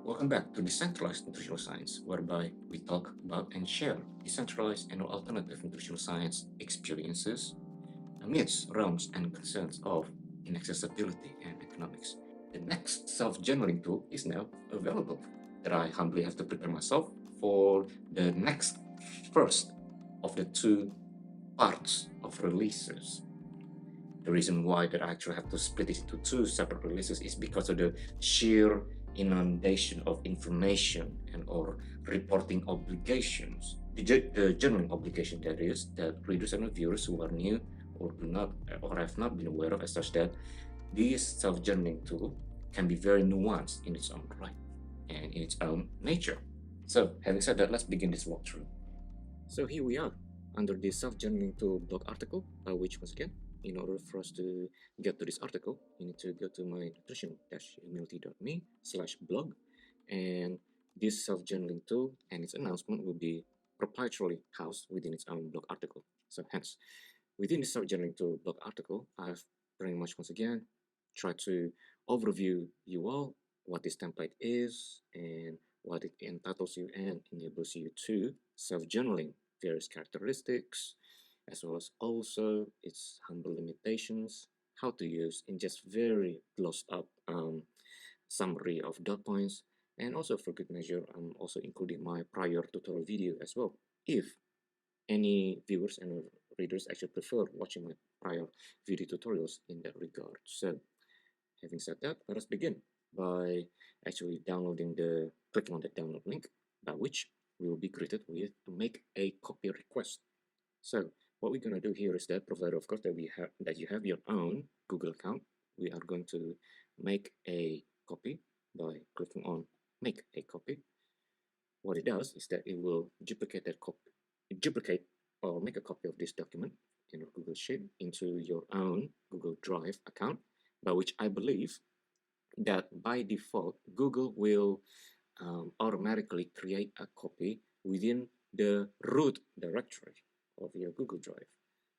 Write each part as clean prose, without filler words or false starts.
Welcome back to Decentralized Nutritional Science, whereby we talk about and share decentralized and alternative nutritional science experiences amidst realms and concerns of inaccessibility and economics. The next self-generating tool is now available that I humbly have to prepare myself for the next first of the two parts of releases. The reason why that I actually have to split it into two separate releases is because of the sheer inundation of information and or reporting obligations, the journaling obligation that is, that readers and viewers who are new or do not or have not been aware of, as such that this self-journaling tool can be very nuanced in its own right and in its own nature. So having said that, let's begin this walkthrough. So here we are under the self-journaling tool blog article, which once again, in order for us to get to this article, you need to go to my nutrition-humility.me/blog, and this self-journaling tool and its announcement will be proprietarily housed within its own blog article. So hence, within the self-journaling tool blog article, I've pretty much once again tried to overview you all what this template is and what it entitles you and enables you to self-journaling various characteristics, as well as also its humble limitations, how to use in just very close up summary of dot points, and also for good measure, I'm also including my prior tutorial video as well. If any viewers and readers actually prefer watching my prior video tutorials in that regard. So, having said that, let us begin by actually clicking on the download link, by which we will be greeted with to make a copy request. So what we're going to do here is that, provided of course that you have your own Google account, we are going to make a copy by clicking on make a copy. What it does is that it will duplicate or make a copy of this document in a Google Sheet into your own Google Drive account, by which I believe that by default Google will automatically create a copy within the root directory of your Google Drive.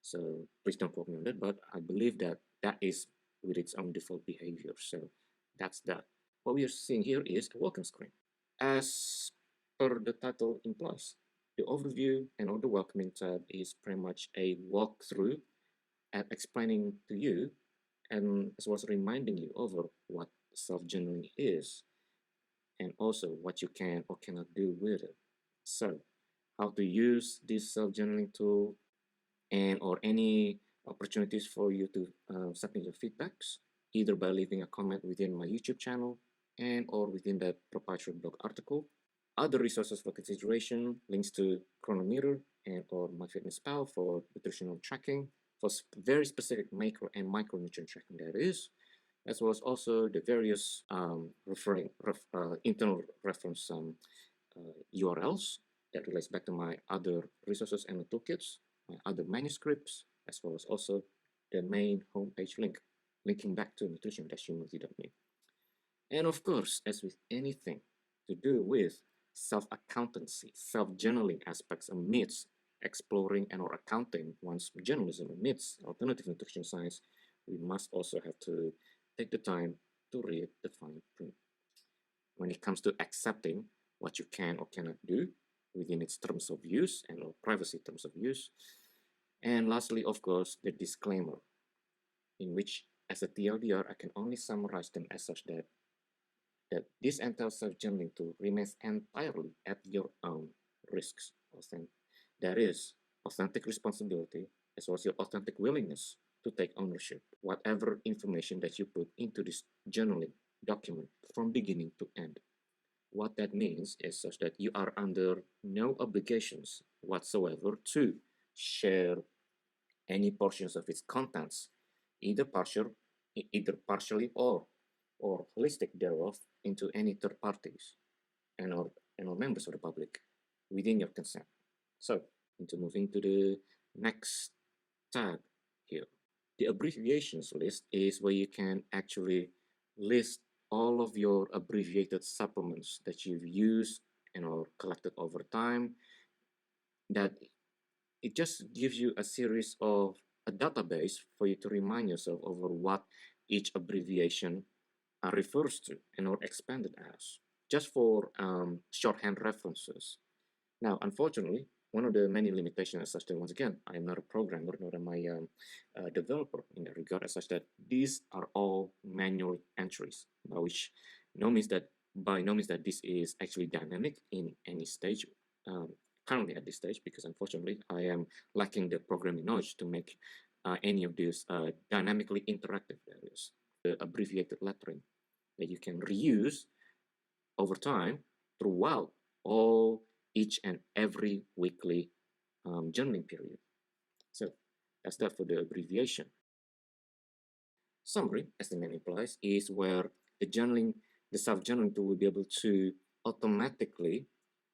So please don't quote me on that, but I believe that that is with its own default behavior. So that's that. What we are seeing here is a welcome screen. As per the title implies, the overview and all the welcoming tab is pretty much a walkthrough and explaining to you and as well as reminding you over what self-journaling is and also what you can or cannot do with it. So, how to use this self-journaling tool and or any opportunities for you to submit your feedbacks, either by leaving a comment within my YouTube channel and or within the proprietary blog article. Other resources for consideration, links to Chronometer and or MyFitnessPal for nutritional tracking, for very specific macro and micronutrient tracking that is, as well as also the various internal reference URLs that relates back to my other resources and toolkits, my other manuscripts, as well as also the main homepage link, linking back to nutrition-humility.me. And of course, as with anything to do with self-accountancy, self-journaling aspects amidst exploring and or accounting one's journalism amidst alternative nutrition science, we must also have to take the time to read the fine print. When it comes to accepting what you can or cannot do within its terms of use and or privacy terms of use. And lastly, of course, the disclaimer, in which as a TLDR, I can only summarize them as such that this entire self-journaling tool remains entirely at your own risks. That is authentic responsibility as well as your authentic willingness to take ownership. Whatever information that you put into this journaling document from beginning to end. What that means is such that you are under no obligations whatsoever to share any portions of its contents, either partially or holistic thereof, into any third parties and or members of the public within your consent. So, into moving to the next tab here. The abbreviations list is where you can actually list all of your abbreviated supplements that you've used and or collected over time. That it just gives you a series of a database for you to remind yourself over what each abbreviation refers to and or expanded as. just for shorthand references. Now, unfortunately, one of the many limitations is such that, once again, I am not a programmer, nor am I a developer in that regard, as such that these are all manual entries, by which no means that by no means that this is actually dynamic in any stage. Um, Currently at this stage, because unfortunately I am lacking the programming knowledge to make any of these dynamically interactive values. The abbreviated lettering that you can reuse over time throughout all each and every weekly journaling period. So that's that for the abbreviation. Summary, as the name implies, is where the self-journaling tool will be able to automatically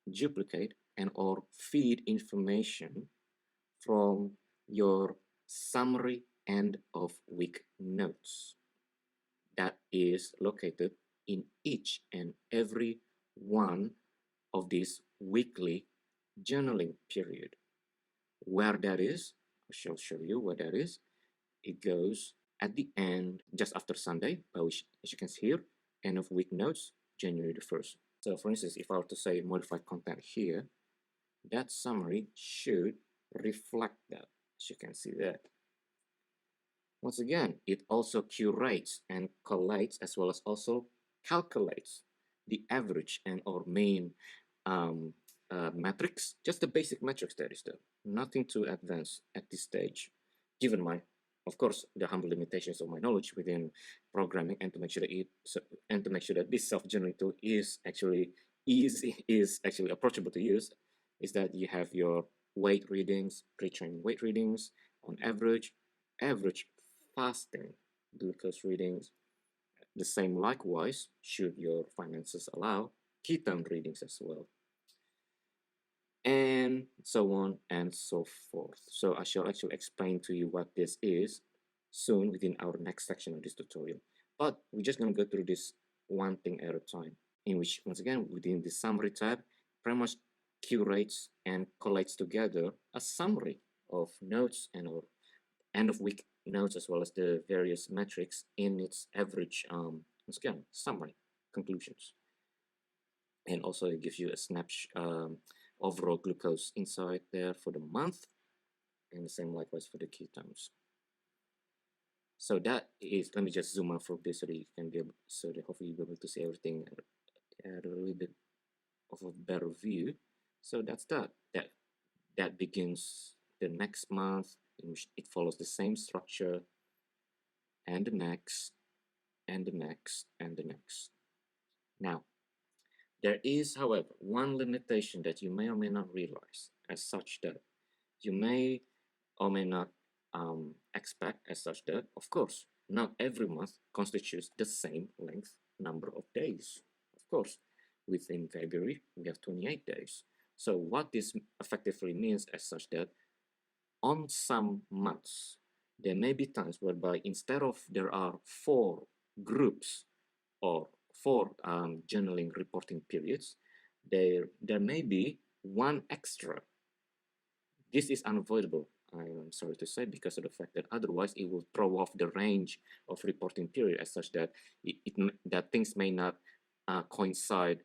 duplicate and or feed information from your summary end of week notes that is located in each and every one of these weekly journaling period. Where that is, I shall show you where that is. It goes at the end, just after Sunday, by which, as you can see here, end of week notes, January the 1st. So for instance, if I were to say modified content here, that summary should reflect that, as you can see that. Once again, it also curates and collates as well as also calculates the average and or mean metrics, just the basic metrics that is there. Nothing too advanced at this stage, given my, of course, the humble limitations of my knowledge within programming, and to make sure that this self-generating tool is actually easy, is actually approachable to use, is that you have your weight readings, pre-training weight readings on average fasting glucose readings, the same likewise, should your finances allow, ketone readings as well, and so on and so forth. So I shall actually explain to you what this is soon within our next section of this tutorial. But we're just going to go through this one thing at a time, in which, once again, within the summary tab, pretty much curates and collates together a summary of notes and or end of week notes, as well as the various metrics in its average once again summary conclusions, and also it gives you a snapshot overall glucose inside there for the month, and the same likewise for the ketones. So that is, let me just zoom out for this so that you can be able, so that hopefully you'll be able to see everything at a little bit of a better view. So that's that begins the next month, in which it follows the same structure, and the next, and the next, and the next. Now, there is, however, one limitation that you may or may not realize, as such that you may or may not expect, as such that, of course, not every month constitutes the same length number of days. Of course, within February, we have 28 days. So what this effectively means, as such that, on some months, there may be times whereby instead of there are 4 groups or 4 journaling reporting periods, there may be one extra. This is unavoidable, I am sorry to say, because of the fact that otherwise it will throw off the range of reporting period, as such that that things may not coincide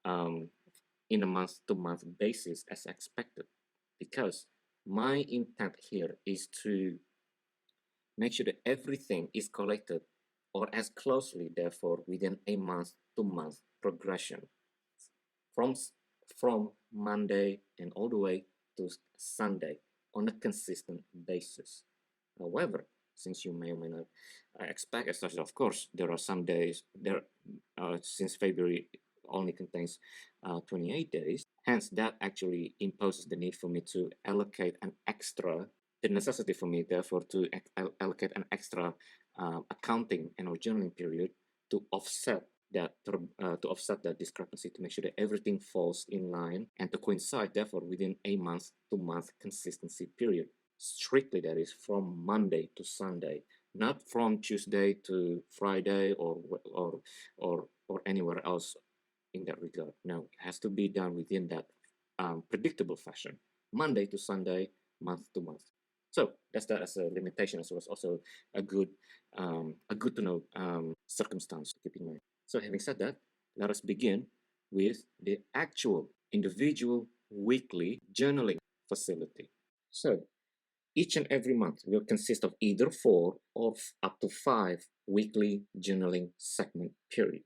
in a month-to-month basis as expected. Because my intent here is to make sure that everything is collected, or as closely, therefore, within a month-to-month progression from Monday and all the way to Sunday on a consistent basis. However, since you may or may not expect as such, of course, there are some days there, since February only contains 28 days, hence that actually imposes the need for me to allocate an extra, the necessity for me therefore to allocate an extra accounting and or journaling period to offset that discrepancy, to make sure that everything falls in line and to coincide therefore within a month-to-month consistency period. Strictly, that is from Monday to Sunday, not from Tuesday to Friday or anywhere else in that regard. No, it has to be done within that predictable fashion, Monday to Sunday, month to month. So that's that as a limitation, as well as also a good to know circumstance to keep in mind. So having said that, let us begin with the actual individual weekly journaling facility. So each and every month will consist of either 4 or up to 5 weekly journaling segment period.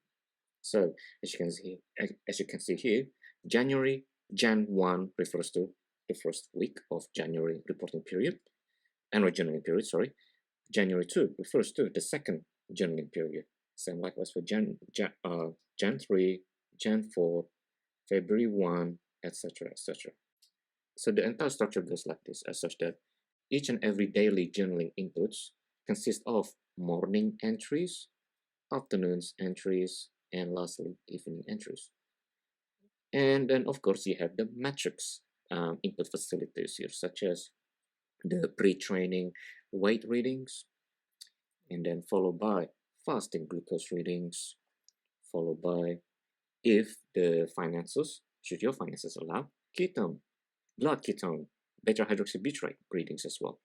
So as you can see here, January Jan 1 refers to the first week of January reporting period, annual journaling period, sorry. January 2 refers to the second journaling period. Same likewise for Jan 3, Jan 4, February 1, etc., etc. So the entire structure goes like this, as such that each and every daily journaling inputs consist of morning entries, afternoons entries, and lastly, evening entries. And then, of course, you have the metrics input facilities here, such as the pre-training weight readings, and then followed by fasting glucose readings, followed by, if the finances, should your finances allow, ketone, blood ketone, beta hydroxybutyrate readings as well.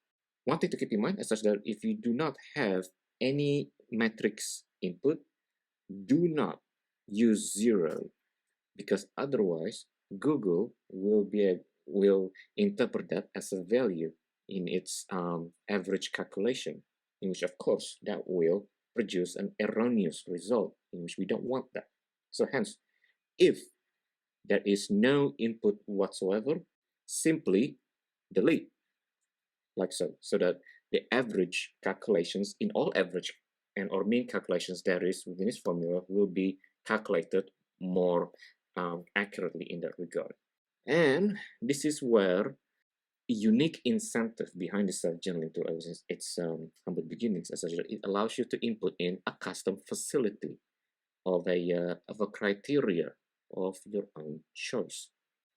One thing to keep in mind is such that if you do not have any metrics input, do not use 0, because otherwise Google will interpret that as a value in its average calculation, in which of course that will produce an erroneous result, in which we don't want that. So hence, if there is no input whatsoever, simply delete, like so, so that the average calculations in all average and or mean calculations there is within this formula will be calculated more accurately in that regard. And this is where unique incentive behind the self-journaling tool is its humble beginnings, as it allows you to input in a custom facility of a criteria of your own choice.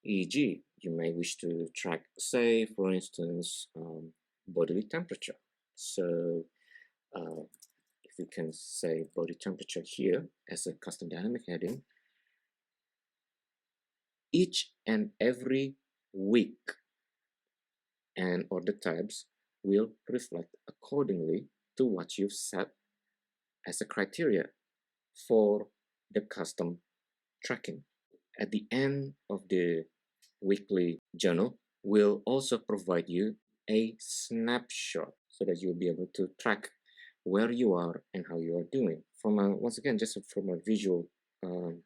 E.g., you may wish to track, say, for instance, bodily temperature. So if you can say body temperature here as a custom dynamic heading, each and every week and or the tabs will reflect accordingly to what you've set as a criteria for the custom tracking. At the end of the weekly journal, will also provide you a snapshot so that you'll be able to track where you are and how you are doing from once again, just from a visual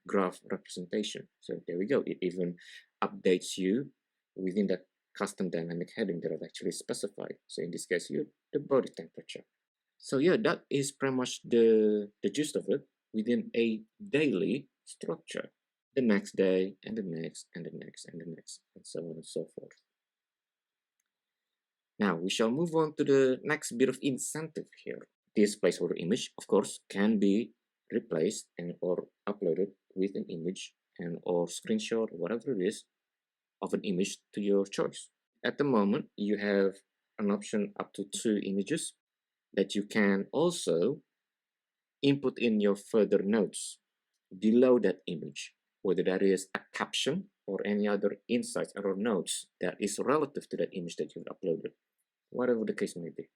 graph representation. So there we go. It even updates you within that custom dynamic heading that I've actually specified. So in this case here, the body temperature. So yeah, that is pretty much the gist of it within a daily structure. The next day, and the next, and the next, and the next, and so on and so forth. Now, we shall move on to the next bit of incentive here. This placeholder image, of course, can be replaced and or uploaded with an image and or screenshot, whatever it is, of an image to your choice. At the moment, you have an option up to 2 images that you can also input in your further notes below that image, whether that is a caption or any other insights or notes that is relative to that image that you've uploaded, whatever the case may be.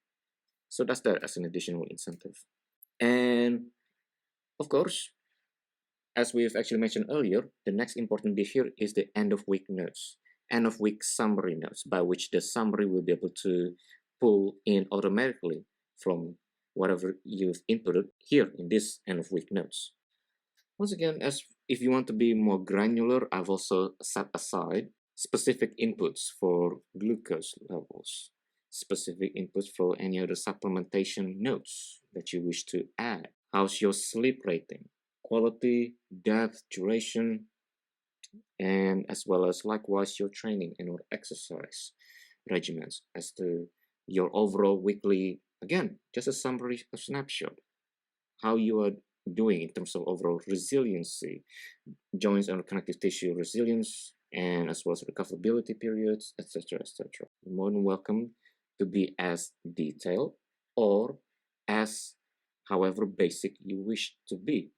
So that's that as an additional incentive. And of course, as we've actually mentioned earlier, the next important bit here is the end of week notes, end of week summary notes, by which the summary will be able to pull in automatically from whatever you've inputted here in this end of week notes. Once again, as if you want to be more granular, I've also set aside specific inputs for glucose levels, specific inputs for any other supplementation notes that you wish to add. How's your sleep rating, quality, depth, duration, and as well as likewise your training and or exercise regimens as to your overall weekly, again, just a summary, a snapshot, how you are doing in terms of overall resiliency, joints and connective tissue resilience, and as well as recoverability periods, etc., etc. You're more than welcome to be as detailed or as however basic you wish to be,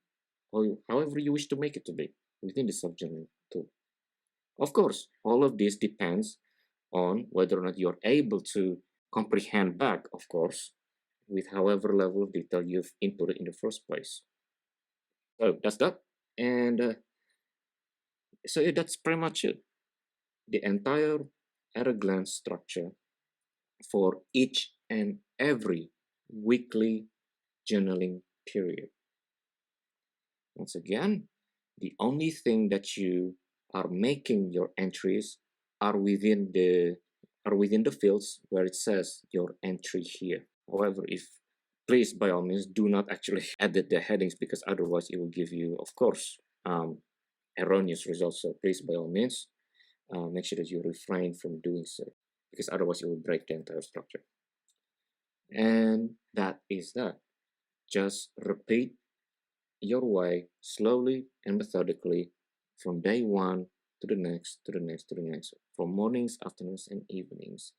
or however you wish to make it to be within the self-journaling tool. Of course, all of this depends on whether or not you're able to comprehend back, of course, with however level of detail you've inputted in the first place. So that's that. And So yeah, that's pretty much it. The entire at a glance structure for each and every weekly journaling period. Once again, the only thing that you are making your entries are within the fields where it says your entry here. However, if please by all means do not actually edit the headings, because otherwise it will give you, of course, erroneous results. So please by all means make sure that you refrain from doing so, because otherwise it will break the entire structure. And that is that. Just repeat your way slowly and methodically from day one to the next, to the next, to the next, from mornings, afternoons, and evenings,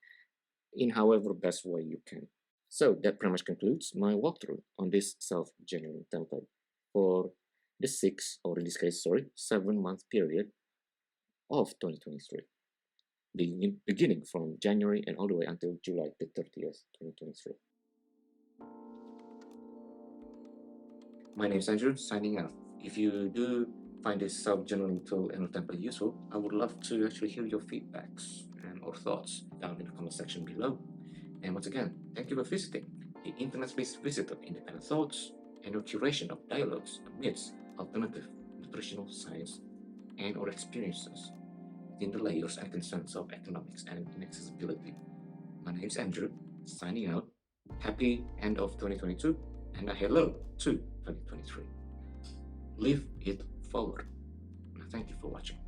in however best way you can. So that pretty much concludes my walkthrough on this self-generating template for the 7-month period of 2023, beginning from January and all the way until July the 30th, 2023. My name is Andrew, signing out. If you do find this self-generating tool and template useful, I would love to actually hear your feedbacks and or thoughts down in the comment section below. And once again, thank you for visiting the internet-based visitor independent thoughts and your curation of dialogues amidst alternative nutritional science and or experiences within the layers and concerns of economics and inaccessibility. My name is Andrew, signing out. Happy end of 2022 and a hello to 2023. Live it forward. Thank you for watching.